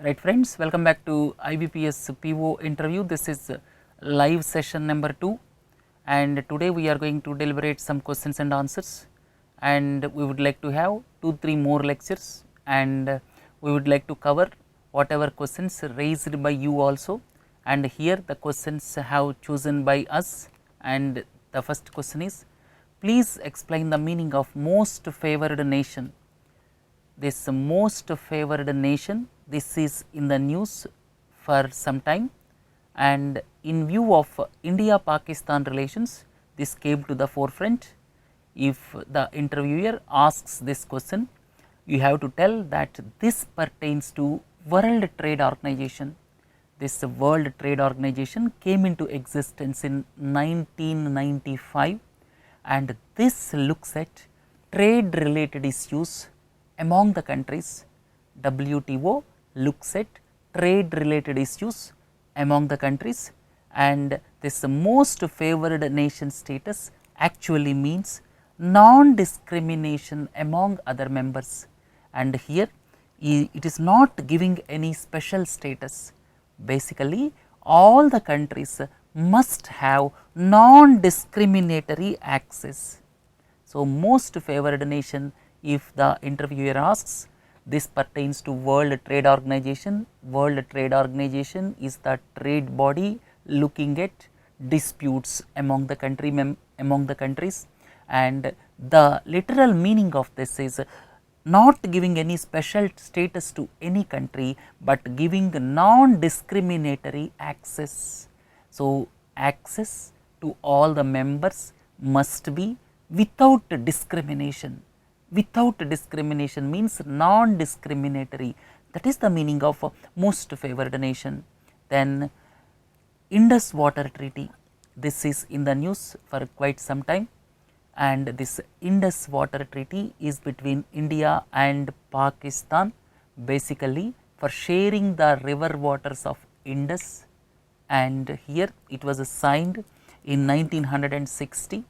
Right friends, welcome back to IBPS PO interview. This is live session number 2 and today we are going to deliberate some questions and answers, and we would like to have 2-3 more lectures, and we would like to cover whatever questions raised by you also, and here the questions have chosen by us. And the first question is, please explain the meaning of most favored nation. This most favored nation, this is in the news for some time, and in view of India-Pakistan relations, this came to the forefront. If the interviewer asks this question, you have to tell that this pertains to World Trade Organization. This World Trade Organization came into existence in 1995, and this looks at trade related issues among the countries. WTO looks at trade related issues among the countries, and this most favored nation status actually means non-discrimination among other members, and here it is not giving any special status. Basically, all the countries must have non-discriminatory access. So, most favored nation, if the interviewer asks, this pertains to World Trade Organization. World Trade Organization is the trade body looking at disputes among the countries, and the literal meaning of this is not giving any special status to any country, but giving non-discriminatory access. So, access to all the members must be without discrimination. Without discrimination means non-discriminatory. That is the meaning of most favored nation. Then Indus Water Treaty, this is in the news for quite some time, and this Indus Water Treaty is between India and Pakistan, basically for sharing the river waters of Indus, and here it was signed in 1960,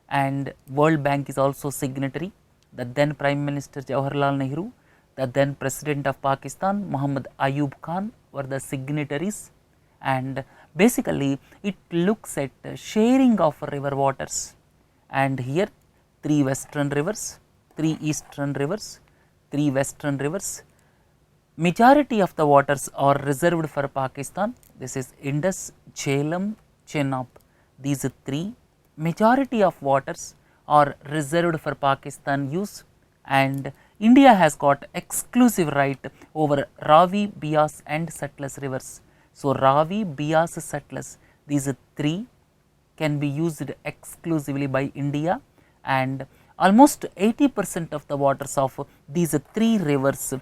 and World Bank is also signatory. The then Prime Minister Jawaharlal Nehru, the then President of Pakistan Muhammad Ayub Khan were the signatories, and basically it looks at sharing of river waters, and here 3 western rivers, 3 eastern rivers, 3 western rivers. Majority of the waters are reserved for Pakistan. This is Indus, Jhelum, Chenab. These 3 majority of waters are reserved for Pakistan use, and India has got exclusive right over Ravi, Beas and Sutlej rivers. So, Ravi, Beas, Sutlej, these 3 can be used exclusively by India, and almost 80% of the waters of these 3 rivers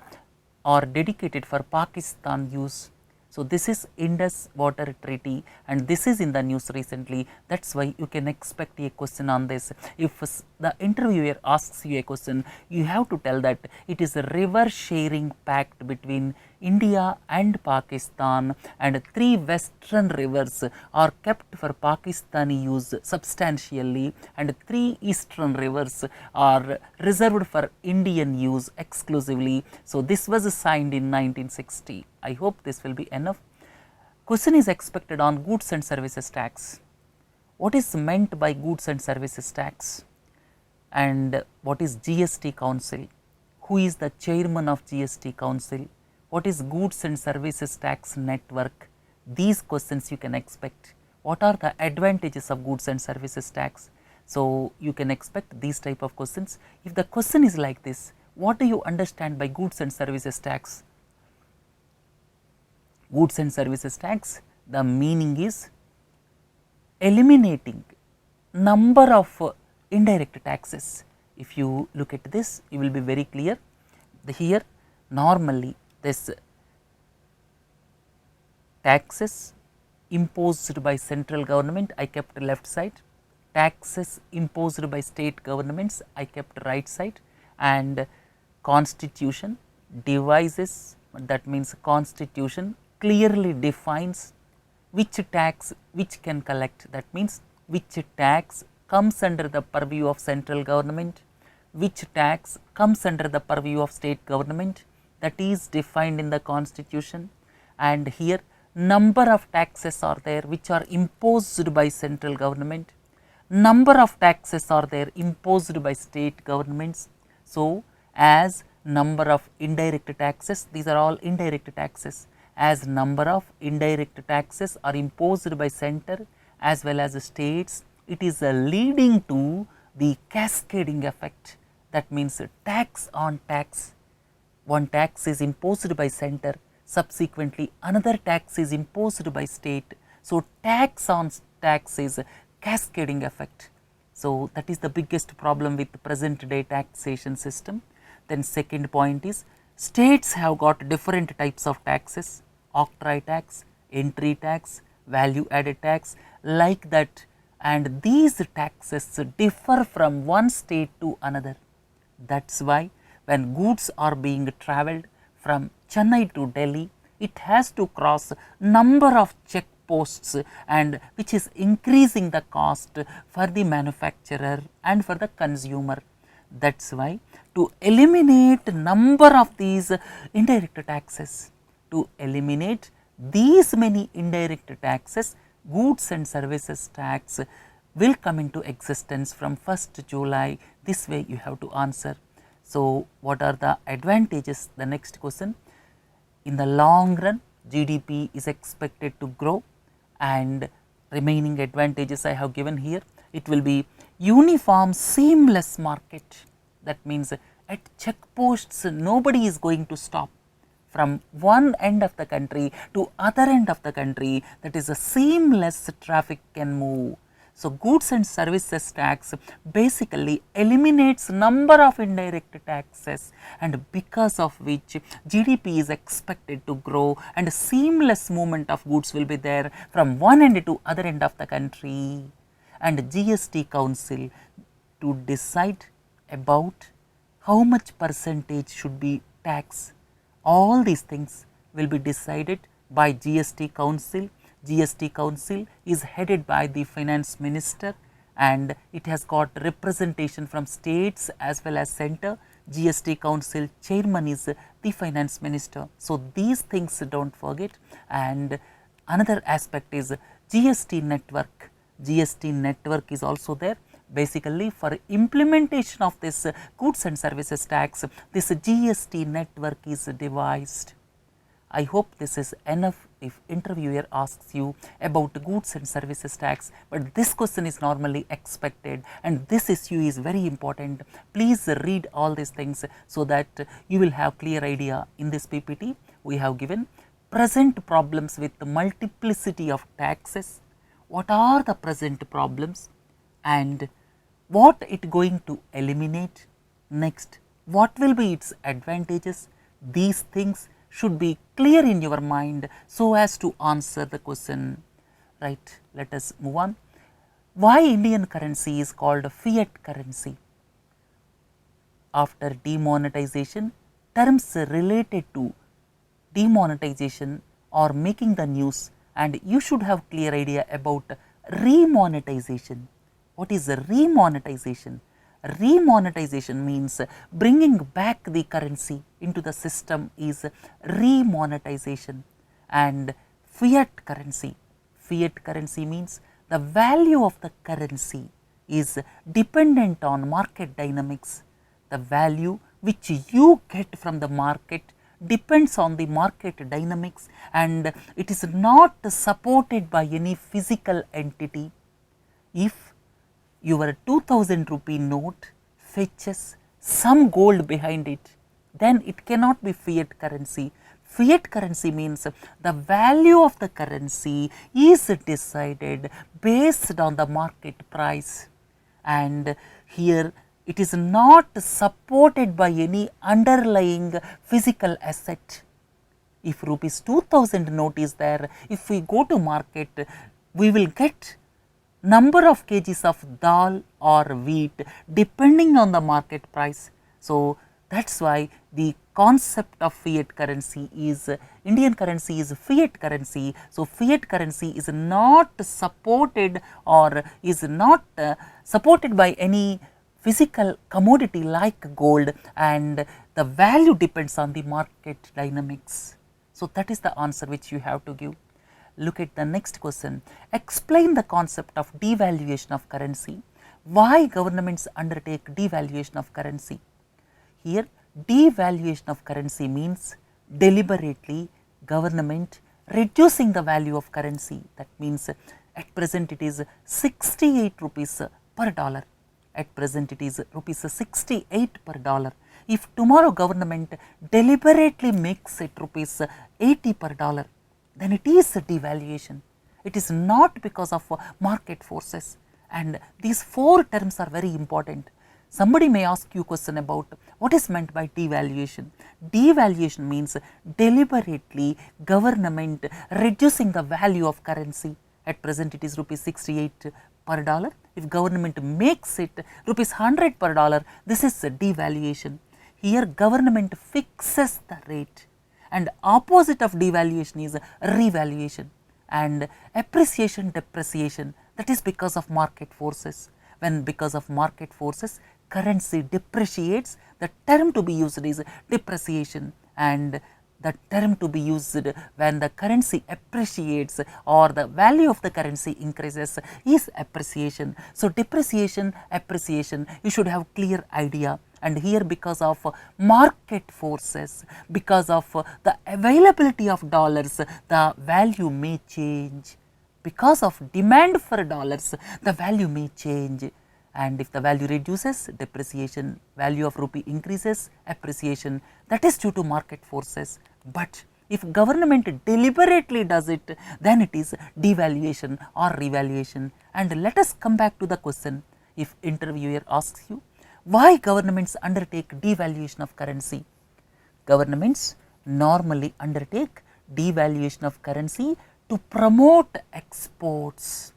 are dedicated for Pakistan use. So, this is Indus Water Treaty, and this is in the news recently. That is why you can expect a question on this. If the interviewer asks you a question, you have to tell that it is a river sharing pact between India and Pakistan, and 3 western rivers are kept for Pakistani use substantially, and 3 eastern rivers are reserved for Indian use exclusively. So, this was signed in 1960. I hope this will be enough. Question is expected on goods and services tax. What is meant by goods and services tax, and what is GST Council? Who is the chairman of GST Council? What is goods and services tax network? These questions you can expect. What are the advantages of goods and services tax? So, you can expect these type of questions. If the question is like this, what do you understand by goods and services tax? Goods and services tax, the meaning is eliminating number of indirect taxes. If you look at this, you will be very clear. Here normally this taxes imposed by central government, I kept left side, taxes imposed by state governments, I kept right side, and constitution devises, that means constitution clearly defines which tax which can collect, that means which tax comes under the purview of central government, which tax comes under the purview of state government, that is defined in the constitution, and here number of taxes are there which are imposed by central government, number of taxes are there imposed by state governments. So, as number of indirect taxes, these are all indirect taxes, as number of indirect taxes are imposed by center as well as states, it is leading to the cascading effect. That means tax on tax, one tax is imposed by center, subsequently another tax is imposed by state. So, tax on tax is cascading effect. So, that is the biggest problem with the present day taxation system. Then second point is states have got different types of taxes, octroi tax, entry tax, value added tax, like that, and these taxes differ from one state to another. That is why when goods are being travelled from Chennai to Delhi, it has to cross number of check posts, and which is increasing the cost for the manufacturer and for the consumer. That is why to eliminate number of these indirect taxes, to eliminate these many indirect taxes, goods and services tax will come into existence from 1st July. This way you have to answer. So, what are the advantages? The next question. In the long run, GDP is expected to grow, and remaining advantages I have given here. It will be uniform seamless market. That means at checkposts nobody is going to stop. From one end of the country to other end of the country, that is a seamless traffic can move. So, goods and services tax basically eliminates number of indirect taxes, and because of which GDP is expected to grow and seamless movement of goods will be there from one end to other end of the country. And GST Council to decide about how much percentage should be tax. All these things will be decided by GST Council. GST Council is headed by the finance minister, and it has got representation from states as well as center. GST Council chairman is the finance minister. So, these things do not forget. And another aspect is GST Network. GST Network is also there. Basically, for implementation of this goods and services tax, this GST network is devised. I hope this is enough if interviewer asks you about goods and services tax, but this question is normally expected and this issue is very important. Please read all these things so that you will have clear idea. In this PPT, we have given present problems with the multiplicity of taxes. What are the present problems and what it going to eliminate? Next, what will be its advantages? These things should be clear in your mind so as to answer the question. Right, let us move on. Why Indian currency is called Fiat Currency? After demonetization, terms related to demonetization are making the news, and you should have clear idea about remonetization. What is remonetization? Remonetization means bringing back the currency into the system is remonetization. And fiat currency means the value of the currency is dependent on market dynamics. The value which you get from the market depends on the market dynamics, and it is not supported by any physical entity. If your 2000 rupee note fetches some gold behind it, then it cannot be fiat currency. Fiat currency means the value of the currency is decided based on the market price, and here it is not supported by any underlying physical asset. If rupees 2000 note is there, if we go to market, we will get number of kgs of dal or wheat depending on the market price. So, that is why the concept of fiat currency is Indian currency is fiat currency. So, fiat currency is not supported or is not supported by any physical commodity like gold, and the value depends on the market dynamics. So, that is the answer which you have to give. Look at the next question. Explain the concept of devaluation of currency. Why governments undertake devaluation of currency? Here, devaluation of currency means deliberately government reducing the value of currency. That means at present it is 68 rupees per dollar. At present it is rupees 68 per dollar. If tomorrow government deliberately makes it rupees 80 per dollar, then it is a devaluation. It is not because of market forces, and these four terms are very important. Somebody may ask you a question about what is meant by devaluation. Devaluation means deliberately government reducing the value of currency. At present it is rupees 68 per dollar. If government makes it rupees 100 per dollar, this is a devaluation. Here government fixes the rate, and opposite of devaluation is revaluation, and appreciation depreciation, that is because of market forces. When because of market forces currency depreciates, the term to be used is depreciation, and the term to be used when the currency appreciates or the value of the currency increases is appreciation. So, depreciation, appreciation, you should have clear idea. And here because of market forces, because of the availability of dollars, the value may change. Because of demand for dollars, the value may change. And if the value reduces, depreciation, value of rupee increases, appreciation, that is due to market forces. But if government deliberately does it, then it is devaluation or revaluation. And let us come back to the question. If interviewer asks you, why governments undertake devaluation of currency? Governments normally undertake devaluation of currency to promote exports,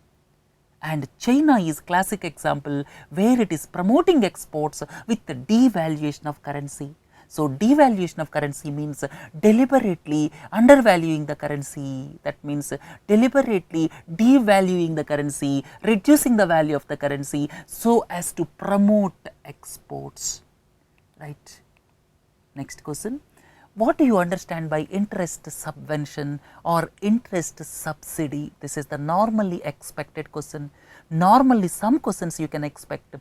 and China is classic example where it is promoting exports with the devaluation of currency. So, devaluation of currency means deliberately undervaluing the currency, that means deliberately devaluing the currency, reducing the value of the currency so as to promote exports, right. Next question. What do you understand by interest subvention or interest subsidy? This is the normally expected question. Normally some questions you can expect.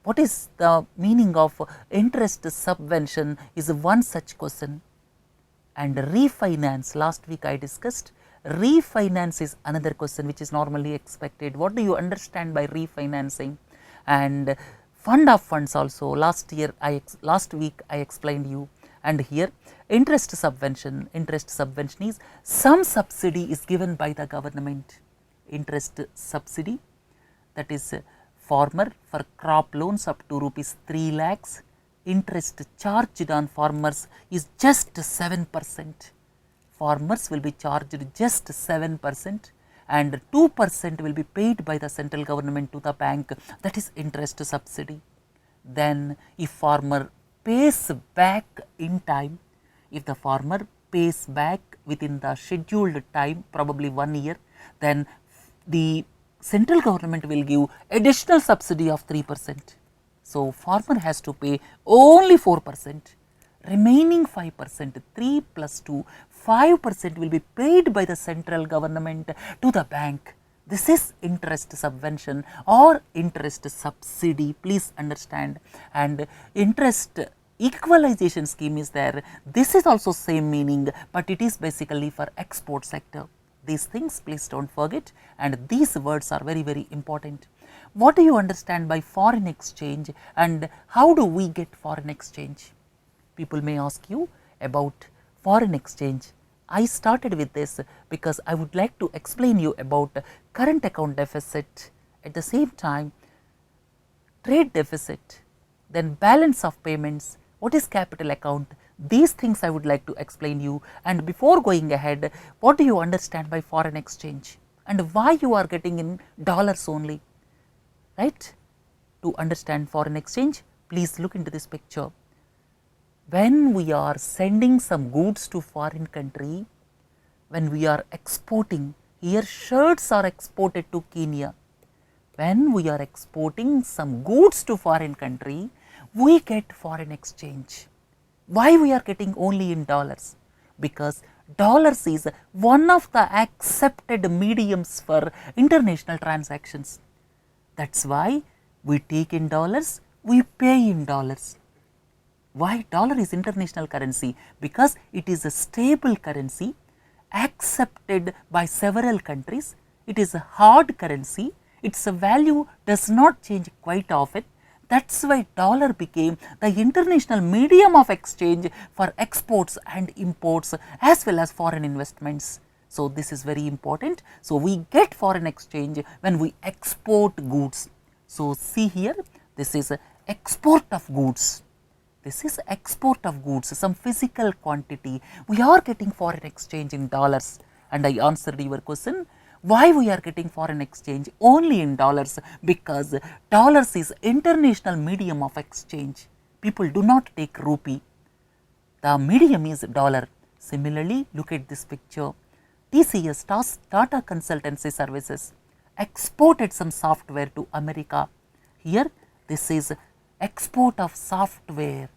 What is the meaning of interest subvention is one such question. And refinance, last week I discussed, refinance is another question which is normally expected. What do you understand by refinancing? And fund of funds also, last week I explained you. And here interest subvention is some subsidy is given by the government. Interest subsidy, that is farmer for crop loans up to rupees 3 lakhs, interest charged on farmers is just 7%. Farmers will be charged just 7%, and 2% will be paid by the central government to the bank, that is interest subsidy. Then if farmer pays back in time, if the farmer pays back within the scheduled time, probably 1 year, then the central government will give additional subsidy of 3%. So, farmer has to pay only 4%, remaining 5%, 3 plus 2, 5% will be paid by the central government to the bank. This is interest subvention or interest subsidy, please understand. And interest equalization scheme is there. This is also same meaning, but it is basically for export sector. These things please do not forget, and these words are very, very important. What do you understand by foreign exchange, and how do we get foreign exchange? People may ask you about foreign exchange. I started with this because I would like to explain you about current account deficit, at the same time trade deficit, then balance of payments, what is capital account. These things I would like to explain you. And before going ahead, what do you understand by foreign exchange and why you are getting in dollars only, right? To understand foreign exchange, please look into this picture. When we are sending some goods to foreign country, when we are exporting, here shirts are exported to Kenya, When we are exporting some goods to foreign country, we get foreign exchange. Why we are getting only in dollars? Because dollars is one of the accepted mediums for international transactions. That is why we take in dollars, we pay in dollars. Why dollar is international currency? Because it is a stable currency accepted by several countries. It is a hard currency. Its value does not change quite often. That is why dollar became the international medium of exchange for exports and imports as well as foreign investments. So, this is very important. So, we get foreign exchange when we export goods. So, see here, this is export of goods. This is export of goods, some physical quantity. We are getting foreign exchange in dollars, and I answered your question. Why we are getting foreign exchange only in dollars? Because dollars is international medium of exchange. People do not take rupee. The medium is dollar. Similarly, look at this picture. TCS, Tata Consultancy Services, exported some software to America. Here, this is export of software.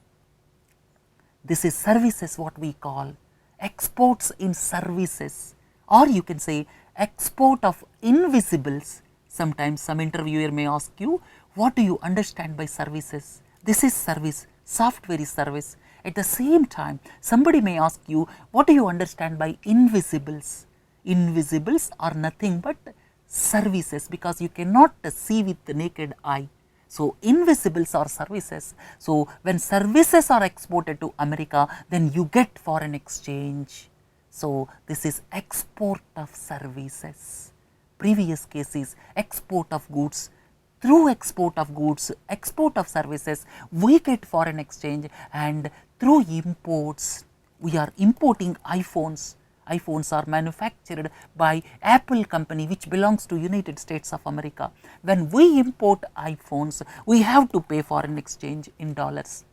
This is services, what we call exports in services, or you can say export of invisibles. Sometimes some interviewer may ask you, what do you understand by services? This is service, software is service. At the same time, somebody may ask you, what do you understand by invisibles? Invisibles are nothing but services, because you cannot see with the naked eye. So, invisibles are services. So, when services are exported to America, then you get foreign exchange. So, this is export of services. Previous case is export of goods. Through export of goods, export of services, we get foreign exchange, and through imports, we are importing iPhones. iPhones are manufactured by Apple company, which belongs to United States of America. When we import iPhones, we have to pay foreign exchange in dollars.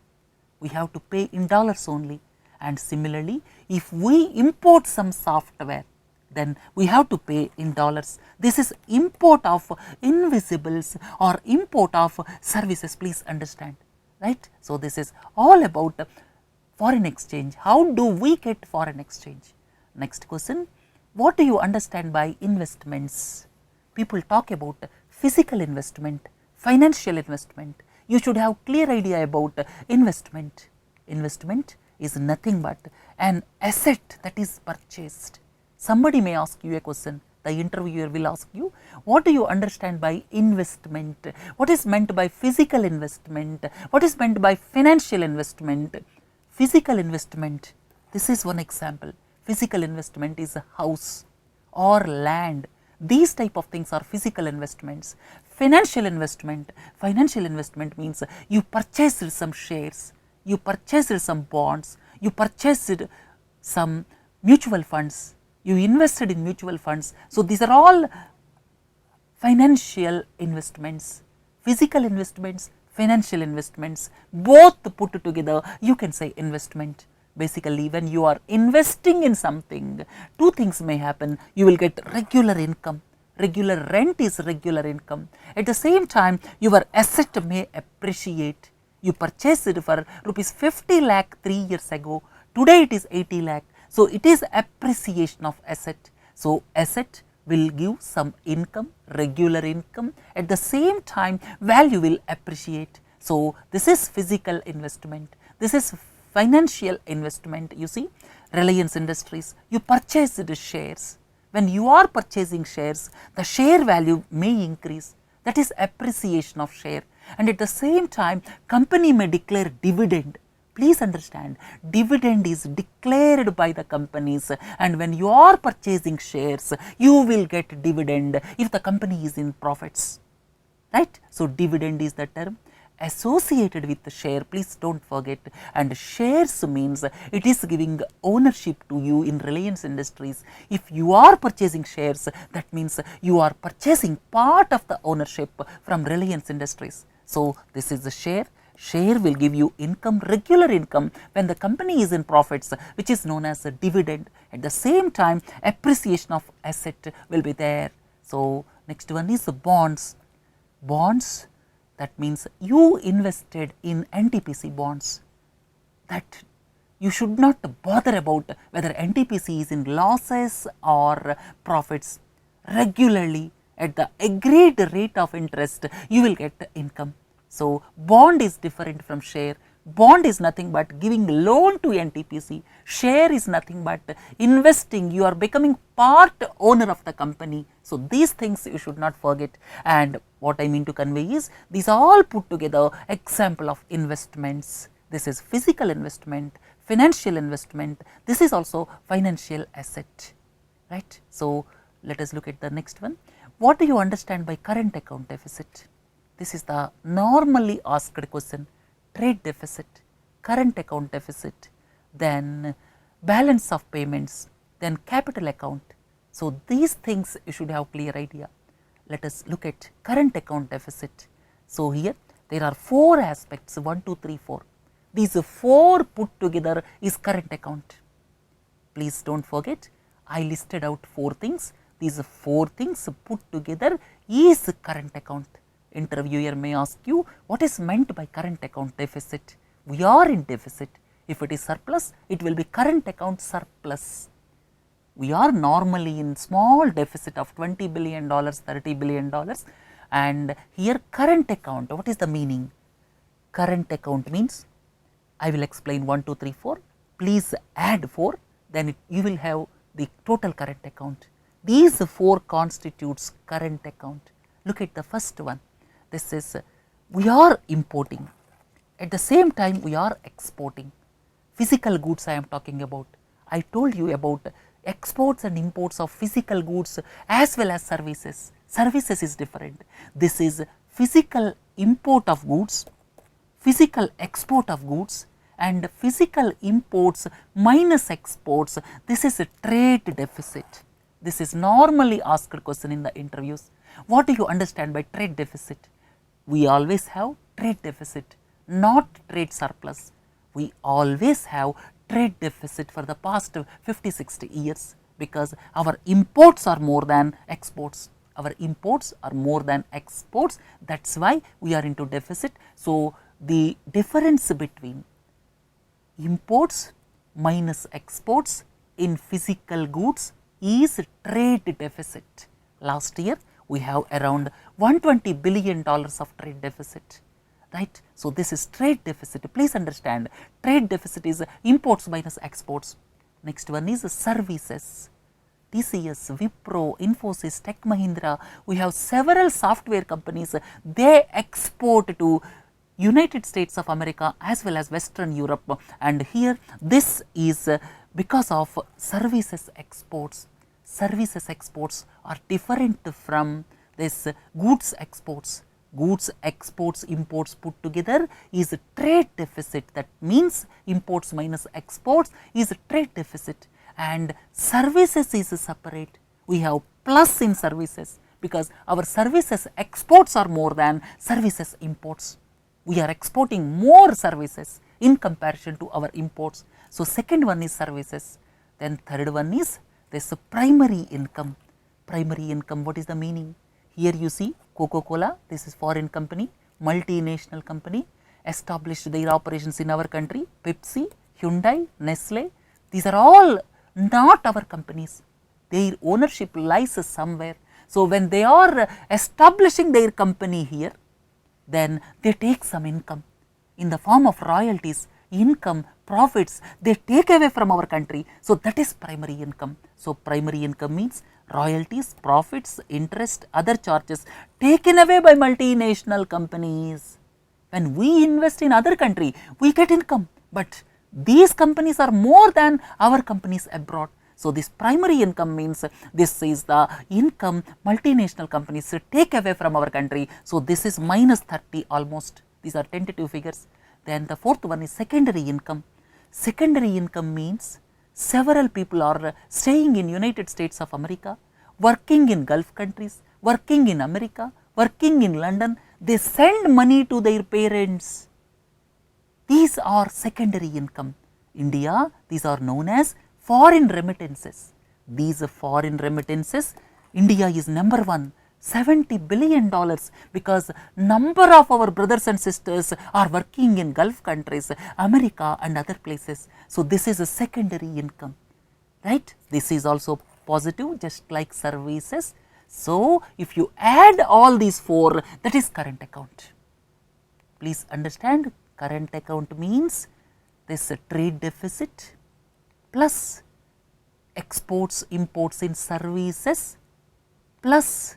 We have to pay in dollars only. And similarly, if we import some software, then we have to pay in dollars. This is import of invisibles or import of services, please understand, right? So, this is all about foreign exchange. How do we get foreign exchange? Next question, what do you understand by investments? People talk about physical investment, financial investment. You should have clear idea about investment. Investment is nothing but an asset that is purchased. Somebody may ask you a question, the interviewer will ask you, what do you understand by investment? What is meant by physical investment? What is meant by financial investment? Physical investment, this is one example. Physical investment is a house or land. These type of things are physical investments. Financial investment means you purchased some shares, you purchased some bonds, you purchased some mutual funds, you invested in mutual funds. So, these are all financial investments. Physical investments, financial investments, both put together you can say investment. Basically, when you are investing in something, two things may happen. You will get regular income. Regular rent is regular income. At the same time, your asset may appreciate. You purchased it for rupees 50 lakh 3 years ago. Today it is 80 lakh. So, it is appreciation of asset. So, asset will give some income, regular income. At the same time, value will appreciate. So, this is physical investment. This is financial investment. You see, Reliance Industries, you purchased the shares. When you are purchasing shares, the share value may increase. That is appreciation of share. And at the same time, company may declare dividend. Please understand, dividend is declared by the companies, and when you are purchasing shares, you will get dividend if the company is in profits, right? So, dividend is the term associated with the share, please do not forget, and shares means it is giving ownership to you in Reliance Industries. If you are purchasing shares, that means you are purchasing part of the ownership from Reliance Industries. So, this is the share. Share will give you income, regular income when the company is in profits, which is known as a dividend. At the same time, appreciation of asset will be there. So, next one is the bonds. bonds, that means you invested in NTPC bonds, that you should not bother about whether NTPC is in losses or profits. Regularly at the agreed rate of interest you will get income. So, bond is different from share. Bond is nothing but giving loan to NTPC, share is nothing but investing, you are becoming part owner of the company. So, these things you should not forget, and what I mean to convey is these all put together example of investments. This is physical investment, financial investment, this is also financial asset, right. So, let us look at the next one. What do you understand by current account deficit? This is the normally asked question. Trade deficit, current account deficit, then balance of payments, then capital account. So, these things you should have clear idea. Let us look at current account deficit. So, here there are 4 aspects, 1, 2, 3, 4. These 4 put together is current account. Please do not forget, I listed out 4 things. These 4 things put together is current account. Interviewer may ask you what is meant by current account deficit. We are in deficit. If it is surplus, it will be current account surplus. We are normally in small deficit of $20 billion, $30 billion, and here current account, what is the meaning? Current account means, I will explain 1, 2, 3, 4. Please add 4, then you will have the total current account. These 4 constitutes current account. Look at the first one. This is we are importing, at the same time we are exporting. Physical goods I am talking about. I told you about exports and imports of physical goods as well as services. Services is different. This is physical import of goods, physical export of goods, and physical imports minus exports. This is a trade deficit. This is normally asked question in the interviews. What do you understand by trade deficit? We always have trade deficit, not trade surplus. We always have trade deficit for the past 50-60 years because our imports are more than exports. Our imports are more than exports, that is why we are into deficit. So, the difference between imports minus exports in physical goods is trade deficit. Last year we have around $120 billion of trade deficit, right. So, this is trade deficit. Please understand, trade deficit is imports minus exports. Next one is services. TCS, Wipro, Infosys, Tech Mahindra, we have several software companies, they export to United States of America as well as Western Europe, and here this is because of services exports. Services exports are different from this goods exports. Goods exports, imports put together is a trade deficit. That means imports minus exports is a trade deficit, and services is separate. We have plus in services because our services exports are more than services imports. We are exporting more services in comparison to our imports. So, second one is services. Then third one is this primary income. Primary income, what is the meaning? Here you see Coca-Cola, this is foreign company, multinational company, established their operations in our country. Pepsi, Hyundai, Nestle, these are all not our companies. Their ownership lies somewhere. So, when they are establishing their company here, then they take some income in the form of royalties, income, profits, they take away from our country. So, that is primary income. So, primary income means royalties, profits, interest, other charges taken away by multinational companies. When we invest in other country, we get income, but these companies are more than our companies abroad. So, this primary income means this is the income multinational companies take away from our country. So, this is minus 30 almost, these are tentative figures. Then the fourth one is secondary income. Secondary income means several people are staying in United States of America, working in Gulf countries, working in America, working in London, they send money to their parents. These are secondary income. India, these are known as foreign remittances. These foreign remittances, India is number 1. $70 billion, because number of our brothers and sisters are working in Gulf countries, America and other places. So, this is a secondary income, right. This is also positive, just like services. So, if you add all these 4, that is current account. Please understand, current account means this trade deficit plus exports, imports in services plus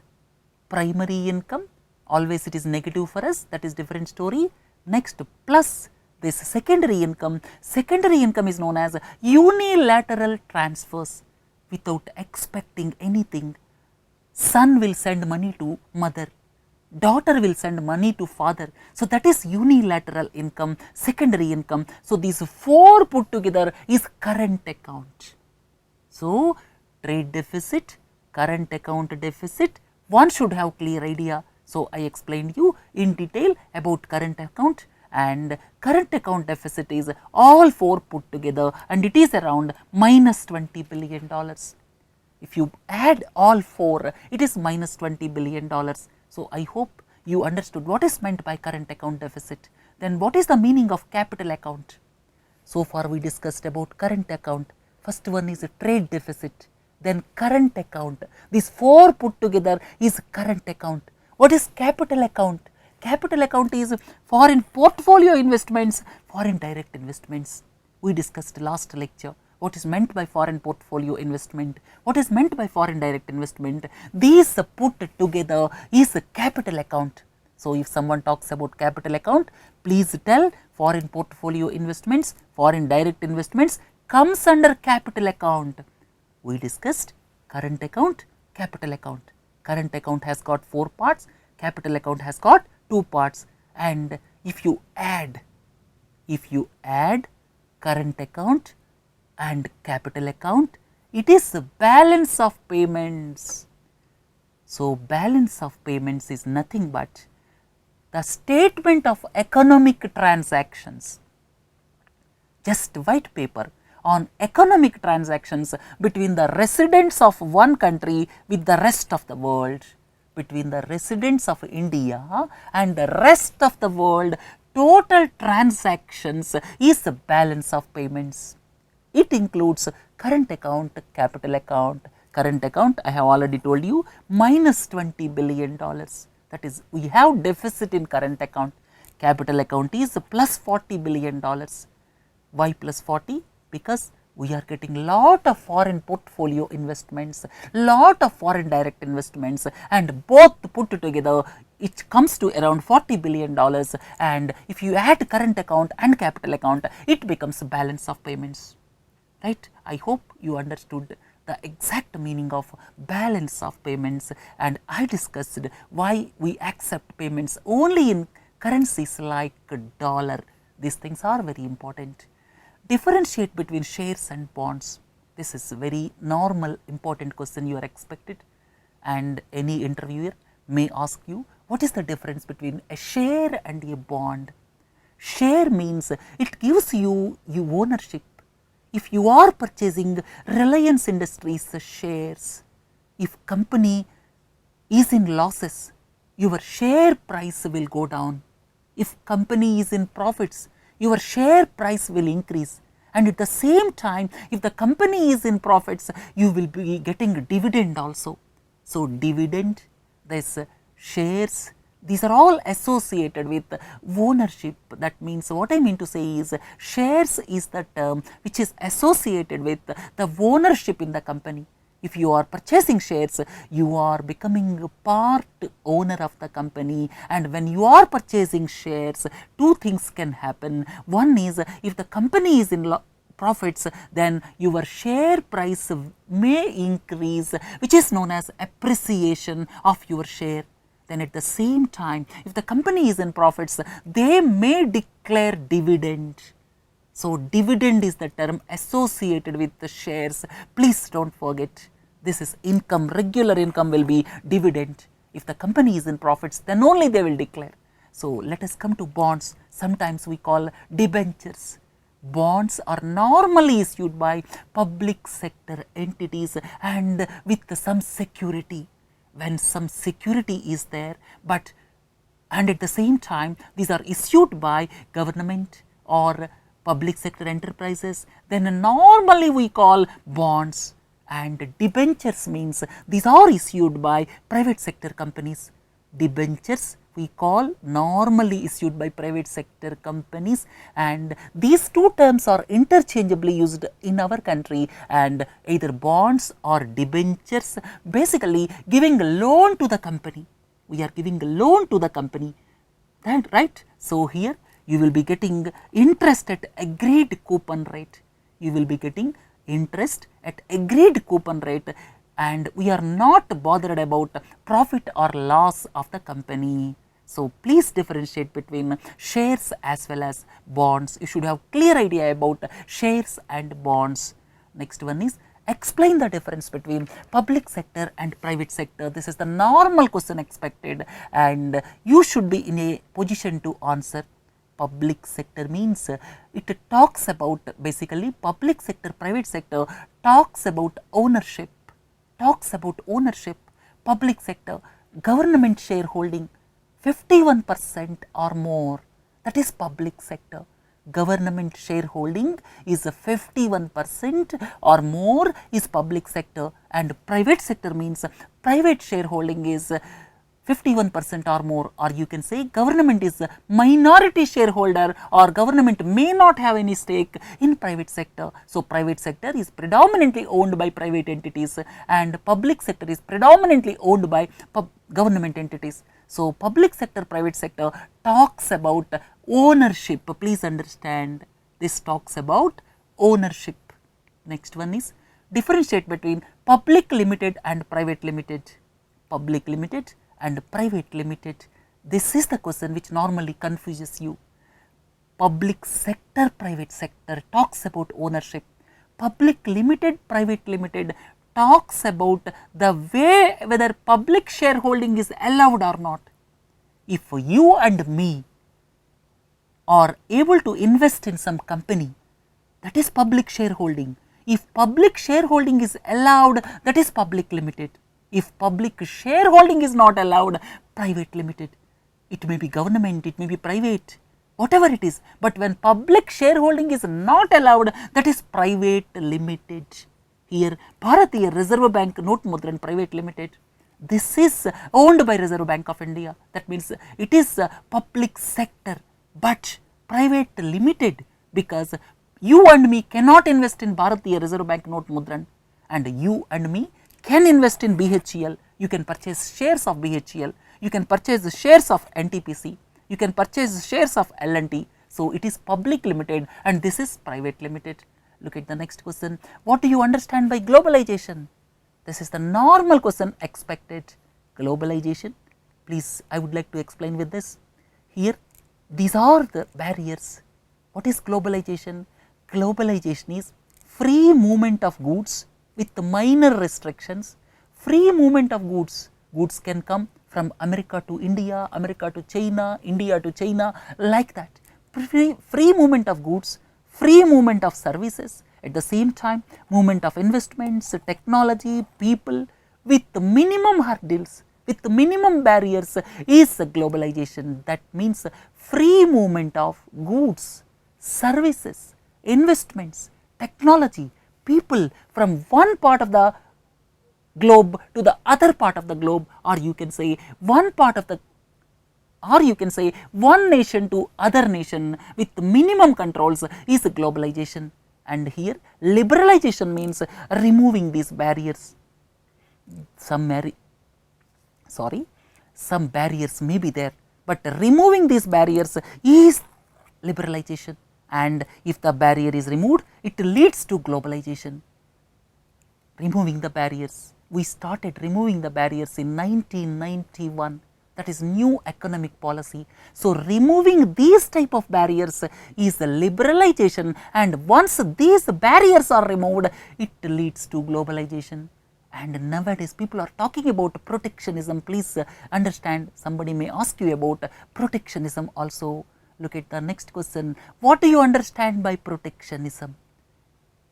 primary income, always it is negative for us, that is different story. Next, plus this secondary income is known as unilateral transfers without expecting anything. Son will send money to mother, daughter will send money to father. So, that is unilateral income, secondary income. So, these 4 put together is current account. So, trade deficit, current account deficit, one should have clear idea. So, I explained you in detail about current account, and current account deficit is all 4 put together, and it is around minus $20 billion. If you add all 4, it is minus $20 billion. So, I hope you understood what is meant by current account deficit. Then what is the meaning of capital account? So far we discussed about current account. First one is a trade deficit, then current account. These 4 put together is current account. What is capital account? Capital account is foreign portfolio investments, foreign direct investments. We discussed last lecture what is meant by foreign portfolio investment, what is meant by foreign direct investment. These put together is a capital account. So, if someone talks about capital account, please tell foreign portfolio investments, foreign direct investments comes under capital account. We discussed current account, capital account. Current account has got 4 parts, capital account has got 2 parts, and if you add current account and capital account, it is the balance of payments. So, balance of payments is nothing but the statement of economic transactions, just white paper on economic transactions between the residents of one country with the rest of the world, between the residents of India and the rest of the world. Total transactions is the balance of payments. It includes current account, capital account. Current account, I have already told you, minus $20 billion. That is, we have deficit in current account. Capital account is plus $40 billion. Why plus 40? Because we are getting lot of foreign portfolio investments, lot of foreign direct investments, and both put together it comes to around $40 billion, and if you add current account and capital account, it becomes balance of payments, right. I hope you understood the exact meaning of balance of payments, and I discussed why we accept payments only in currencies like dollar. These things are very important. Differentiate between shares and bonds. This is a very normal important question you are expected, and any interviewer may ask you what is the difference between a share and a bond. Share means it gives you ownership. If you are purchasing Reliance Industries shares, if company is in losses, your share price will go down. If company is in profits, your share price will increase, and at the same time if the company is in profits, you will be getting dividend also. So, dividend, this shares, these are all associated with ownership. That means what I mean to say is shares is the term which is associated with the ownership in the company. If you are purchasing shares, you are becoming a part owner of the company, and when you are purchasing shares, 2 things can happen. One is if the company is in profits, then your share price may increase, which is known as appreciation of your share. Then at the same time, if the company is in profits, they may declare dividend. So, dividend is the term associated with the shares. Please do not forget, this is income, regular income will be dividend. If the company is in profits, then only they will declare. So, let us come to bonds. Sometimes we call debentures. Bonds are normally issued by public sector entities and with some security. when some security is there, but and at the same time these are issued by government or public sector enterprises, then normally we call bonds. And debentures means these are issued by private sector companies. Debentures we call normally issued by private sector companies, and these two terms are interchangeably used in our country, and either bonds or debentures, basically giving a loan to the company. We are giving a loan to the company, right? So, here you will be getting interest at agreed coupon rate. You will be getting interest at agreed coupon rate, and we are not bothered about profit or loss of the company. So, please differentiate between shares as well as bonds. You should have clear idea about shares and bonds. Next one is explain the difference between public sector and private sector. This is the normal question expected, and you should be in a position to answer. Public sector means it talks about basically public sector, private sector talks about ownership, public sector, government shareholding 51% or more, that is public sector. Government shareholding is 51% or more is public sector, and private sector means private shareholding is 51% or more, or you can say government is a minority shareholder, or government may not have any stake in private sector. So, private sector is predominantly owned by private entities, and public sector is predominantly owned by government entities. So, public sector, private sector talks about ownership. Please understand, this talks about ownership. Next one is differentiate between public limited and private limited. Public limited and private limited. This is the question which normally confuses you. Public sector, private sector talks about ownership. Public limited, private limited talks about the way whether public shareholding is allowed or not. If you and me are able to invest in some company, that is public shareholding. If public shareholding is allowed, that is public limited. If public shareholding is not allowed, private limited. It may be government, it may be private, whatever it is, but when public shareholding is not allowed, that is private limited. Here Bharatiya Reserve Bank Note Mudran Private Limited, this is owned by Reserve Bank of India. That means it is public sector, but private limited, because you and me cannot invest in Bharatiya Reserve Bank Note Mudran, and you and me can invest in BHEL. You can purchase shares of BHEL, you can purchase shares of NTPC, you can purchase shares of L&T. So, it is public limited and this is private limited. Look at the next question. What do you understand by globalization? This is the normal question expected. Globalization, please, I would like to explain with this. Here, these are the barriers. What is globalization? Globalization is free movement of goods with minor restrictions. Free movement of goods. Goods can come from America to India, America to China, India to China, like that. Free movement of goods, free movement of services, at the same time movement of investments, technology, people, with minimum hurdles, with minimum barriers is globalization. That means free movement of goods, services, investments, technology, people from one part of the globe to the other part of the globe, or you can say one part of the, or you can say one nation to other nation with minimum controls is globalization. And here liberalization means removing these barriers. Some barriers may be there, but removing these barriers is liberalization, and if the barrier is removed, it leads to globalization. Removing the barriers, we started removing the barriers in 1991, that is new economic policy. So, removing these type of barriers is the liberalization, and once these barriers are removed, it leads to globalization. And nowadays people are talking about protectionism. Please understand, somebody may ask you about protectionism also. Look at the next question. What do you understand by protectionism?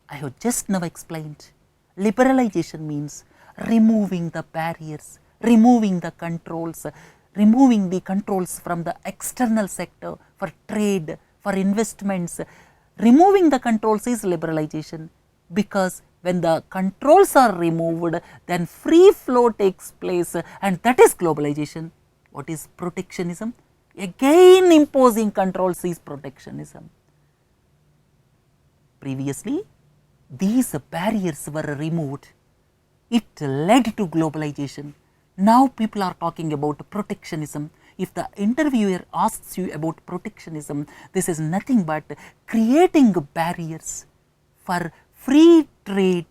I have just now explained. Liberalization means removing the barriers, removing the controls, removing the controls from the external sector for trade, for investments. Removing the controls is liberalization, because when the controls are removed, then free flow takes place, and that is globalization. What is protectionism? Again, imposing controls is protectionism. Previously, these barriers were removed. It led to globalization. Now people are talking about protectionism. If the interviewer asks you about protectionism, this is nothing but creating barriers for free trade,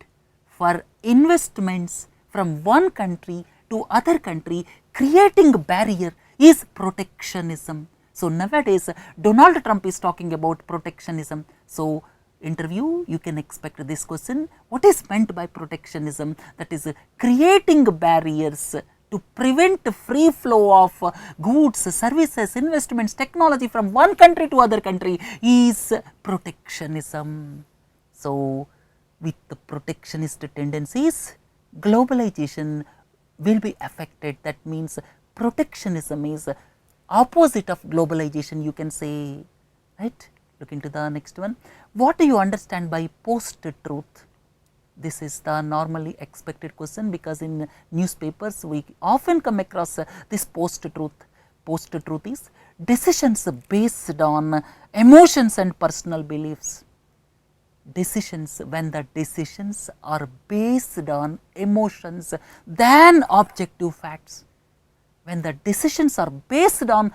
for investments from one country to other country. Creating barrier is protectionism. So nowadays Donald Trump is talking about protectionism. So interview, you can expect this question: what is meant by protectionism? That is creating barriers to prevent free flow of goods, services, investments, technology from one country to other country is protectionism. So with the protectionist tendencies, globalization will be affected. That means protectionism is opposite of globalization, you can say, right? Look into the next one. What do you understand by post-truth? This is the normally expected question, because in newspapers we often come across this post-truth. Post-truth is decisions based on emotions and personal beliefs. Decisions, when the decisions are based on emotions than objective facts. When the decisions are based on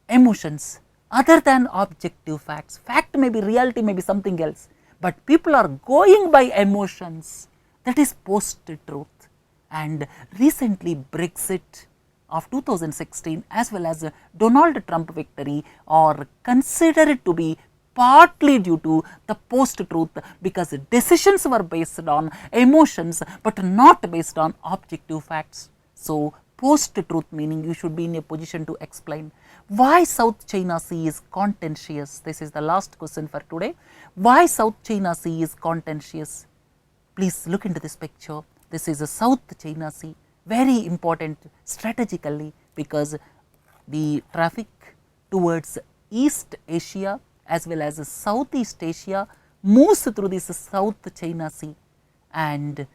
emotions other than objective facts, fact may be reality, may be something else, but people are going by emotions, that is post-truth. And recently Brexit of 2016 as well as Donald Trump victory are considered to be partly due to the post-truth, because decisions were based on emotions but not based on objective facts. So post-truth meaning you should be in a position to explain why South China Sea is contentious. This is the last question for today. Why South China Sea is contentious? Please look into this picture. This is a South China Sea, very important strategically, because the traffic towards East Asia as well as Southeast Asia moves through this South China Sea, and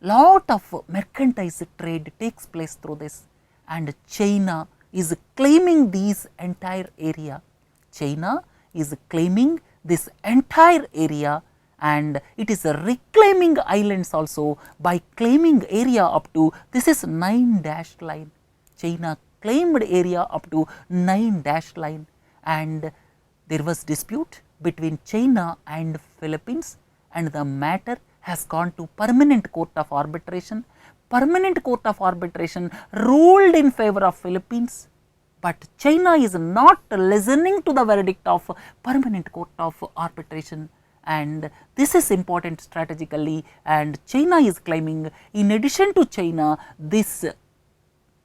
lot of mercantile trade takes place through this, and China is claiming this entire area. China is claiming this entire area, and it is reclaiming islands also by claiming area up to, this is 9 dashed line. China claimed area up to 9 dashed line, and there was dispute between China and Philippines, and the matter has gone to Permanent Court of Arbitration. Permanent Court of Arbitration ruled in favor of Philippines, but China is not listening to the verdict of Permanent Court of Arbitration, and this is important strategically. And China is claiming, in addition to China, these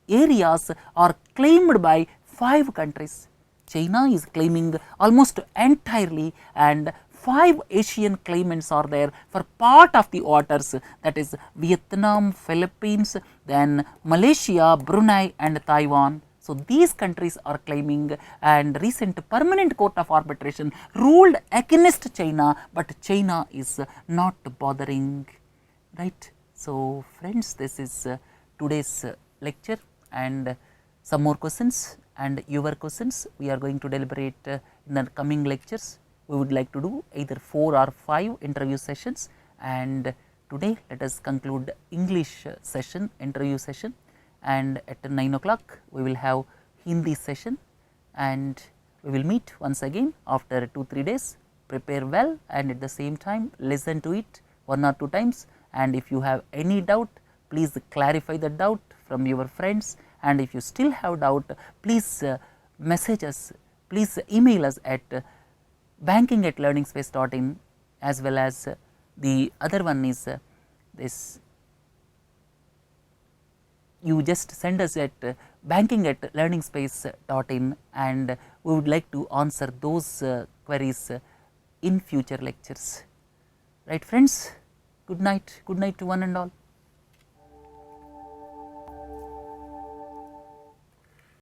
areas are claimed by 5 countries. China is claiming almost entirely, and 5 Asian claimants are there for part of the waters, that is Vietnam, Philippines, then Malaysia, Brunei and Taiwan. So these countries are claiming, and recent Permanent Court of Arbitration ruled against China, but China is not bothering, right? So friends, this is today's lecture, and some more questions and your questions we are going to deliberate in the coming lectures. We would like to do either 4 or 5 interview sessions, and today let us conclude English session, interview session, and at 9 o'clock we will have Hindi session, and we will meet once again after 2-3 days. Prepare well, and at the same time listen to it 1 or 2 times, and if you have any doubt, please clarify the doubt from your friends, and if you still have doubt, please message us, please email us at banking@learningspace.in, as well as the other one is this, you just send us at banking@learningspace.in, and we would like to answer those queries in future lectures. Right friends, good night to one and all.